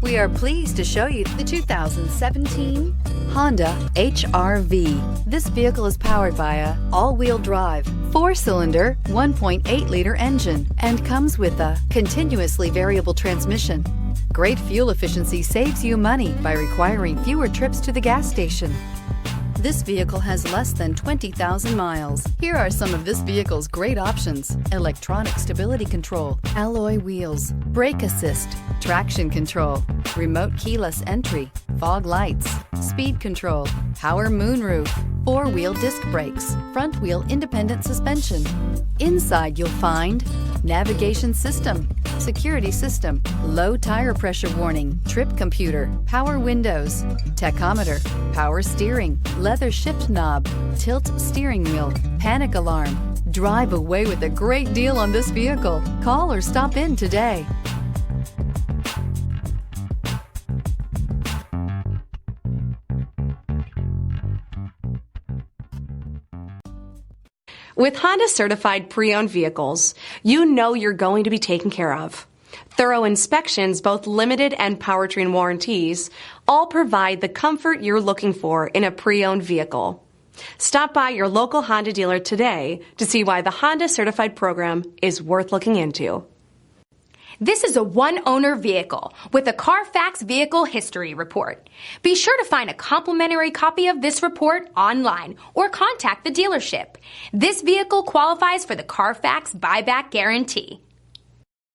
We are pleased to show you the 2017 Honda HR-V. This vehicle is powered by a all-wheel drive, 4-cylinder, 1.8-liter engine and comes with a continuously variable transmission. Great fuel efficiency saves you money by requiring fewer trips to the gas station. This vehicle has less than 20,000 miles. Here are some of this vehicle's great options: electronic stability control, alloy wheels, brake assist, traction control, remote keyless entry, fog lights, speed control, power moonroof, 4-wheel disc brakes, front wheel independent suspension. Inside you'll find navigation system, security system, low tire pressure warning, trip computer, power windows, tachometer, power steering, leather shift knob, tilt steering wheel, panic alarm. Drive away with a great deal on this vehicle. Call or stop in today. With Honda certified pre-owned vehicles, you know you're going to be taken care of. Thorough inspections, both limited and powertrain warranties, all provide the comfort you're looking for in a pre-owned vehicle. Stop by your local Honda dealer today to see why the Honda certified program is worth looking into. This is a one-owner vehicle with a Carfax Vehicle History Report. Be sure to find a complimentary copy of this report online or contact the dealership. This vehicle qualifies for the Carfax Buyback Guarantee.